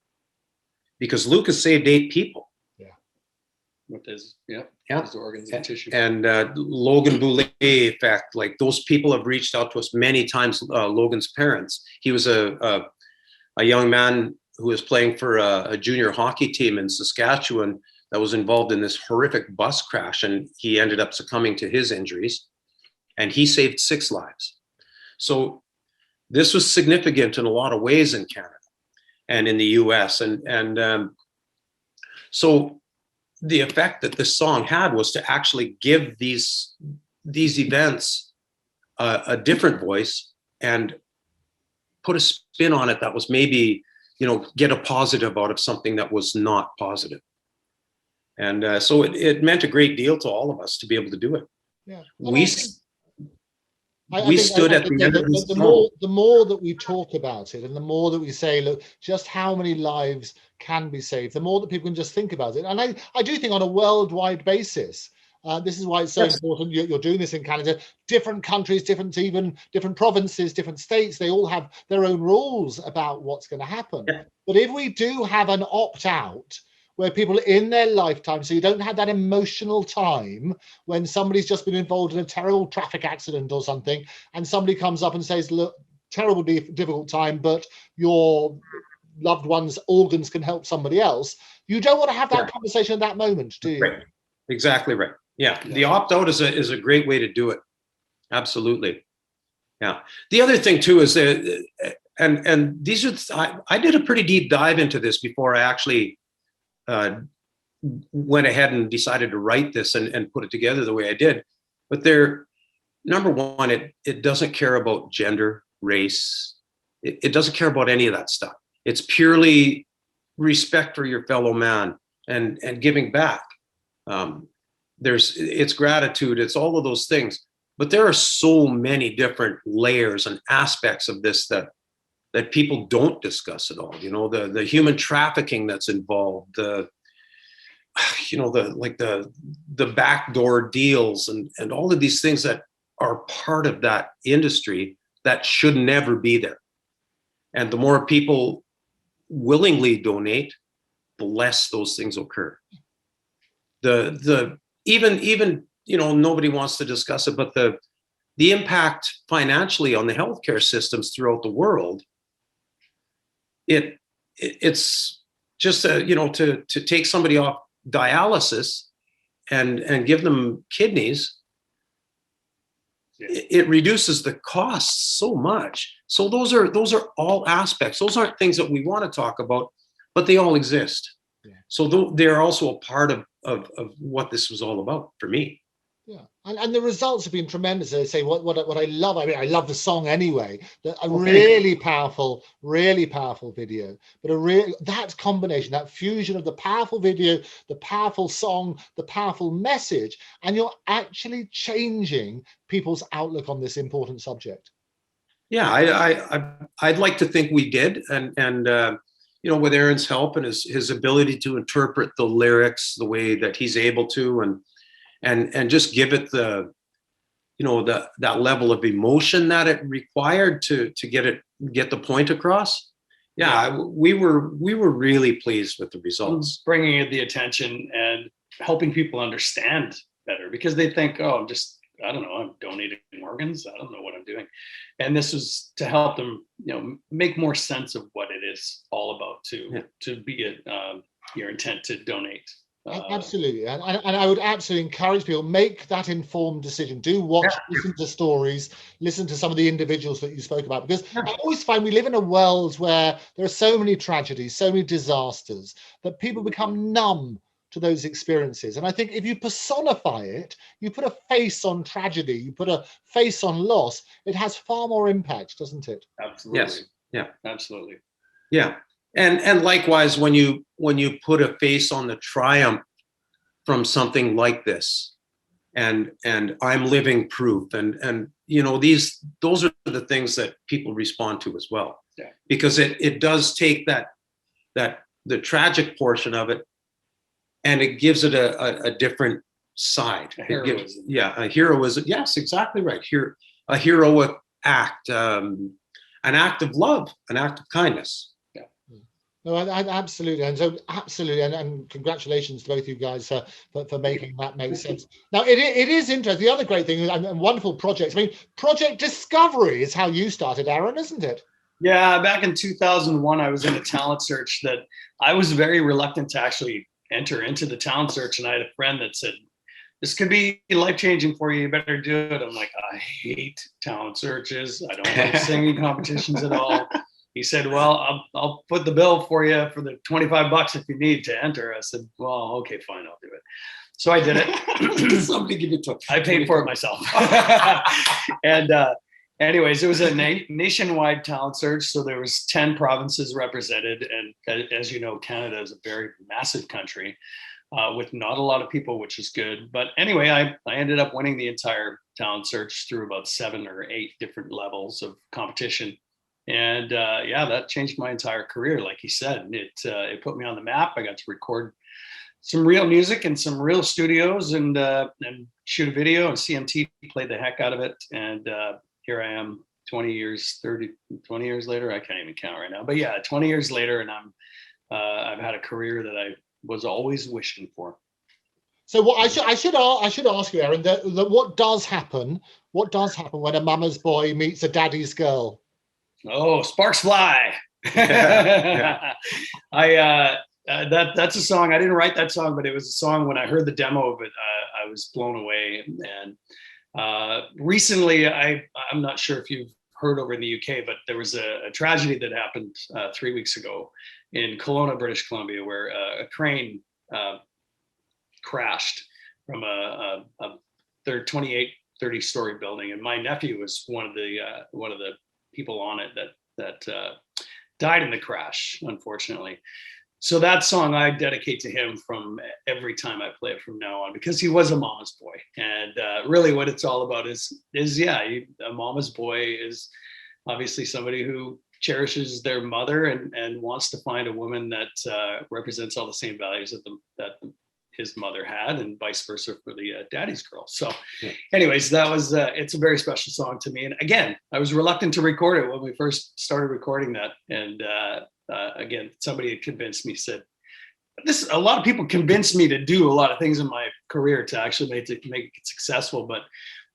Because Lucas saved 8 people. With his, his organs and tissue. And Logan Boulet effect, like those people have reached out to us many times. Logan's parents. He was a young man who was playing for a junior hockey team in Saskatchewan that was involved in this horrific bus crash, and he ended up succumbing to his injuries, and he saved 6 lives. So this was significant in a lot of ways in Canada and in the US. So the effect that this song had was to actually give these events a different voice and put a spin on it that was maybe, get a positive out of something that was not positive. And so it meant a great deal to all of us to be able to do it. Yeah. We stood at the end of this song. The more that we talk about it, and the more that we say, look, just how many lives can be saved, the more that people can just think about it. And I do think on a worldwide basis, this is why it's so important. You're doing this in Canada. Different countries, different provinces, different states, they all have their own rules about what's going to happen. Yeah. But if we do have an opt-out, where people in their lifetime, so you don't have that emotional time when somebody's just been involved in a terrible traffic accident or something, and somebody comes up and says, look, terrible, difficult time, but your loved one's organs can help somebody else. You don't want to have that conversation at that moment, do you? Right. Exactly right. Yeah. The opt-out is a great way to do it. Absolutely. Yeah. The other thing too is that, and these are, I did a pretty deep dive into this before I actually went ahead and decided to write this and put it together the way I did. But number one, it doesn't care about gender, race. It doesn't care about any of that stuff. It's purely respect for your fellow man and giving back. It's gratitude. It's all of those things. But there are so many different layers and aspects of this that people don't discuss at all. The human trafficking that's involved, the backdoor deals and all of these things that are part of that industry that should never be there. And the more people willingly donate, the less those things occur. Even nobody wants to discuss it, but the impact financially on the healthcare systems throughout the world, it's just to take somebody off dialysis and give them kidneys, it reduces the costs so much. So those are all aspects. Those aren't things that we want to talk about, but they all exist. Yeah. So they're also a part of what this was all about for me. Yeah, and the results have been tremendous. As I say, what I love, I mean, I love the song anyway. A really powerful video, but that combination, that fusion of the powerful video, the powerful song, the powerful message, and you're actually changing people's outlook on this important subject. Yeah, I'd like to think we did, and you know, with Aaron's help and his ability to interpret the lyrics the way that he's able to, and just give it the, you know, that level of emotion that it required to get the point across. Yeah, we were really pleased with the results. Bringing it the attention and helping people understand better, because they think, oh, I don't know, I'm donating organs, I don't know what I'm doing. And this was to help them, you know, make more sense of what it is all about, to be your intent to donate. Absolutely, and I would absolutely encourage people, make that informed decision. Do watch, listen to stories, listen to some of the individuals that you spoke about, because I always find we live in a world where there are so many tragedies, so many disasters, that people become numb to those experiences. And I think if you personify it, you put a face on tragedy, you put a face on loss, it has far more impact, doesn't it? Absolutely. Yes. Yeah. Absolutely. Yeah. And likewise, when you put a face on the triumph from something like this, and I'm living proof, and you know, those are the things that people respond to as well. Yeah. Because it does take the tragic portion of it, and it gives it a different side. A heroism. A heroism. Yes, exactly right. Here, a heroic act, an act of love, an act of kindness. No, absolutely, and so absolutely, and congratulations to both you guys for making that make sense. Now, it is interesting. The other great thing, and wonderful projects. I mean, Project Discovery is how you started, Aaron, isn't it? Yeah, back in 2001, I was in a talent search that I was very reluctant to actually enter into the talent search, and I had a friend that said, "This could be life-changing for you. You better do it." I'm like, I hate talent searches. I don't like singing competitions at all. He said, "Well, I'll put the bill for you for the $25 if you need to enter." I said, "Well, okay, fine, I'll do it." So I did it. Somebody give it to. I paid for it myself. And anyways, it was a nationwide talent search. So there was 10 provinces represented. And as you know, Canada is a very massive country with not a lot of people, which is good. But anyway, I ended up winning the entire talent search through about 7 or 8 different levels of competition. And that changed my entire career. Like he said, it put me on the map. I got to record some real music in some real studios and shoot a video, and CMT played the heck out of it. And here I am 20 years later. I can't even count right now, but yeah, 20 years later, and I've had a career that I was always wishing for. So what I should ask you, Aaron, what does happen when a mama's boy meets a daddy's girl? Oh, sparks fly. Yeah. That's a song. I didn't write that song, but it was a song. When I heard the demo of it, I was blown away. And recently, I'm not sure if you've heard over in the UK, but there was a tragedy that happened 3 weeks ago in Kelowna, British Columbia, where a crane crashed from a 30-story building, and my nephew was one of the people on it that died in the crash, unfortunately. So that song I dedicate to him from every time I play it from now on, because he was a mama's boy. And really what it's all about is a mama's boy is obviously somebody who cherishes their mother and wants to find a woman that represents all the same values that his mother had, and vice versa for the daddy's girl. So anyways, that was it's a very special song to me. And again, I was reluctant to record it when we first started recording that. And again, somebody had convinced me, said, a lot of people convinced me to do a lot of things in my career to actually make it successful. But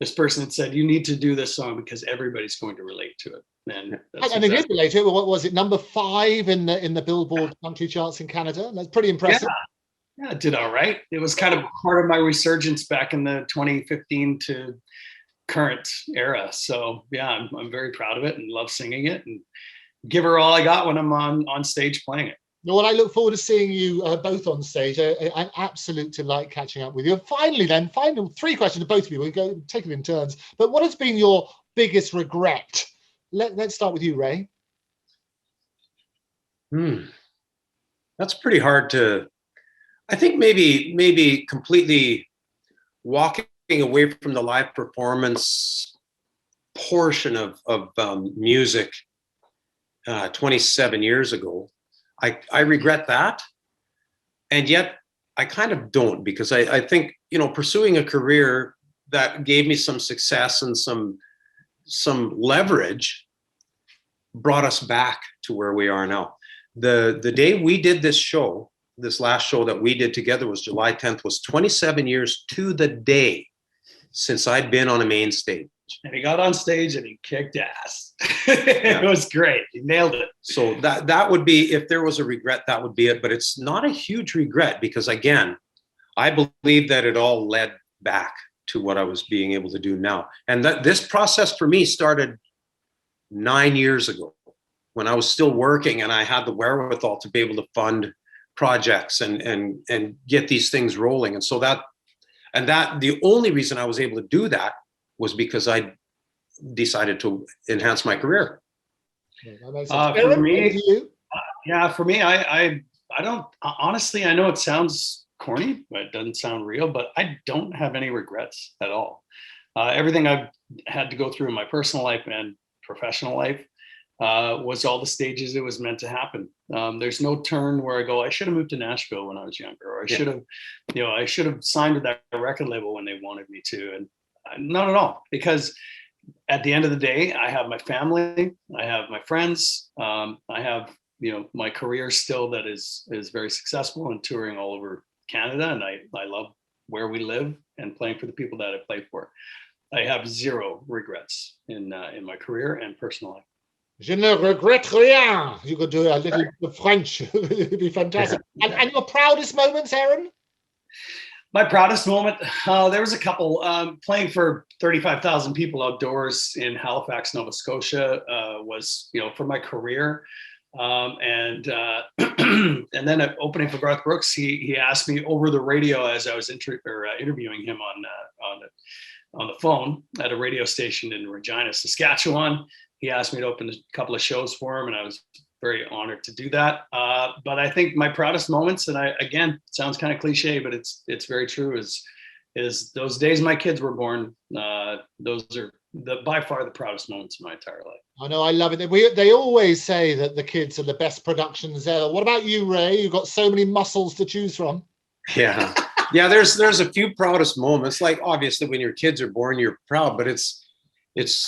this person had said, you need to do this song because everybody's going to relate to it. And they did relate to it. What was it? Number 5 in the Billboard country charts in Canada. That's pretty impressive. Yeah, it did all right. It was kind of part of my resurgence back in the 2015 to current era. So yeah, I'm very proud of it and love singing it and give her all I got when I'm on stage playing it. Well, I look forward to seeing you both on stage. An absolute delight catching up with you. And finally, then, final three questions to both of you. We'll go take it in turns. But what has been your biggest regret? Let's start with you, Ray. That's pretty hard to. I think maybe completely walking away from the live performance portion of music 27 years ago. I regret that, and yet I kind of don't, because I think, you know, pursuing a career that gave me some success and some leverage brought us back to where we are now. The day we did this show, this last show that we did together, was July 10th, was 27 years to the day since I'd been on a main stage. And he got on stage and he kicked ass. It was great. He nailed it. So that would be, if there was a regret, that would be it. But it's not a huge regret, because again, I believe that it all led back to what I was being able to do now. And that this process for me started 9 years ago, when I was still working and I had the wherewithal to be able to fund projects and get these things rolling. And so that the only reason I was able to do that was because I decided to enhance my career. For me, I don't, honestly, I know it sounds corny, but it doesn't sound real, but I don't have any regrets at all. Everything I've had to go through in my personal life and professional life was all the stages it was meant to happen. There's no turn where I go, I should have moved to Nashville when I was younger, or I should have signed with that record label when they wanted me to. And not at all, because at the end of the day, I have my family, I have my friends, I have, you know, my career still that is very successful and touring all over Canada, and I love where we live and playing for the people that I play for. I have zero regrets in my career and personal life. Je ne regrette rien. You could do a little French. It'd be fantastic. And your proudest moments, Aaron? My proudest moment, there was a couple. Playing for 35,000 people outdoors in Halifax, Nova Scotia, was, you know, for my career. And then at opening for Garth Brooks, he asked me over the radio as I was interviewing him on the phone at a radio station in Regina, Saskatchewan. He asked me to open a couple of shows for him, and I was very honored to do that. But I think my proudest moments, and again, sounds kind of cliche, but it's very true, is those days my kids were born. Those are by far the proudest moments of my entire life. I know, I love it. They always say that the kids are the best productions ever. What about you, Ray? You've got so many muscles to choose from. Yeah. There's a few proudest moments. Like, obviously, when your kids are born, you're proud, but it's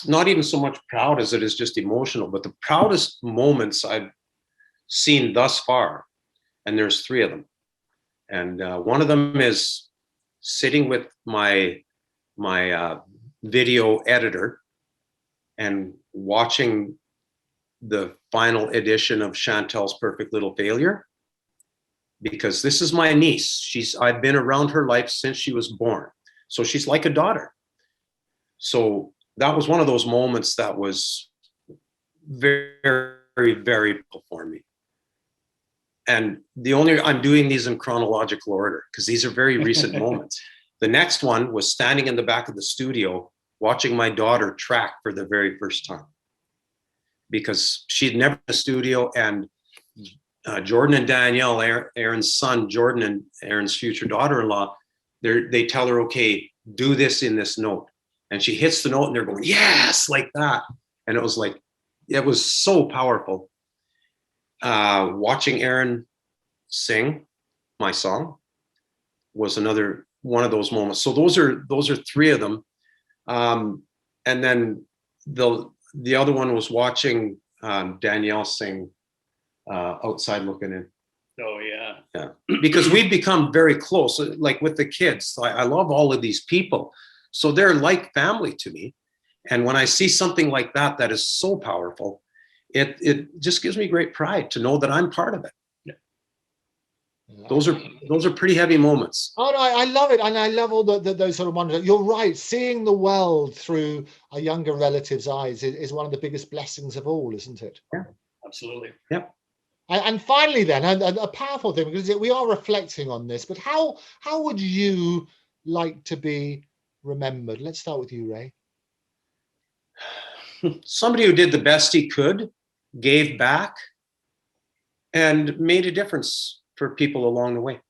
not even so much proud as it is just emotional. But the proudest moments I've seen thus far, and there's three of them. And one of them is sitting with my video editor and watching the final edition of Chantel's Perfect Little Failure, because this is my niece. I've been around her life since she was born. So she's like a daughter. So that was one of those moments that was very, very, very painful for me. And I'm doing these in chronological order because these are very recent moments. The next one was standing in the back of the studio watching my daughter track for the very first time, because she'd never been in the studio, and Jordan and Danielle, Aaron's son, Jordan, and Aaron's future daughter-in-law, they tell her, okay, do this in this note. And she hits the note and they're going, yes, like that. And it was so powerful. Watching Aaron sing my song was another one of those moments. So those are three of them. And then the other one was watching Danielle sing Outside Looking In. Oh yeah. Because we've become very close, like with the kids. I love all of these people, so they're like family to me. And when I see something like that is so powerful, it just gives me great pride to know that I'm part of it. Those are pretty heavy moments. Oh no, I love it, and I love all those sort of wonders. You're right. Seeing the world through a younger relative's eyes is one of the biggest blessings of all, isn't it? Yeah, absolutely. Yeah. And finally, then, and a powerful thing, because we are reflecting on this. But how would you like to be remembered? Let's start with you, Ray. Somebody who did the best he could, gave back, and made a difference for people along the way.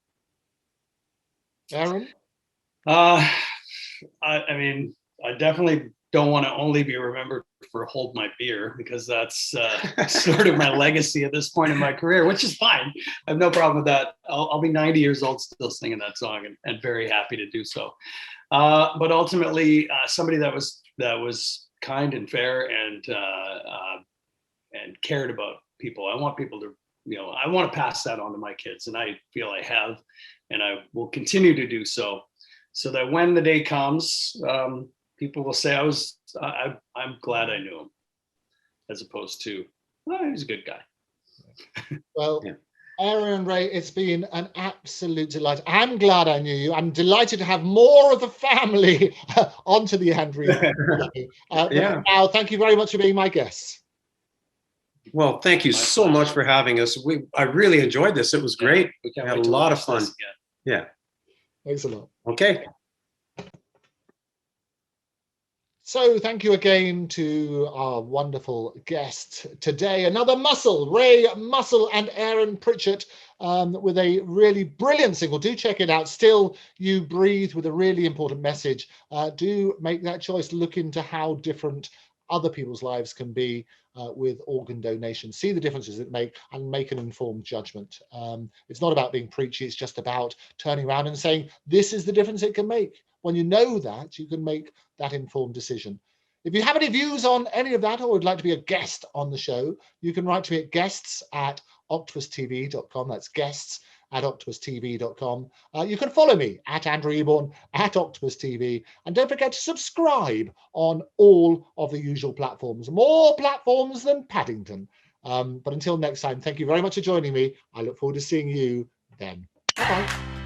Aaron? I mean, I definitely don't want to only be remembered for Hold My Beer, because that's sort of my legacy at this point in my career, which is fine. I have no problem with that. I'll be 90 years old still singing that song, and very happy to do so. But ultimately, somebody that was kind and fair and cared about people. I want people to, I want to pass that on to my kids, and I feel I have, and I will continue to do so that when the day comes, people will say I'm glad I knew him, as opposed to, oh, he was a good guy. Well, yeah. Aaron and Ray, it's been an absolute delight. I'm glad I knew you. I'm delighted to have more of the family onto the Andrew. Yeah. Now, thank you very much for being my guests. Well, thank you so much for having us. I really enjoyed this. It was great. We had a lot of fun. Yeah. Thanks a lot. Okay. So thank you again to our wonderful guests today. Another Mussell, Ray Mussell and Aaron Pritchett, with a really brilliant single. Do check it out. Still You Breathe, with a really important message. Do make that choice. Look into how different other people's lives can be with organ donation. See the differences it make and make an informed judgment. It's not about being preachy. It's just about turning around and saying, this is the difference it can make. When you know that, you can make that informed decision. If you have any views on any of that, or would like to be a guest on the show, you can write to me at guests@octopustv.com. That's guests@octopustv.com. You can follow me at Andrew Eborn, at octopustv, and don't forget to subscribe on all of the usual platforms. More platforms than Paddington. But until next time, thank you very much for joining me. I look forward to seeing you then. Bye-bye.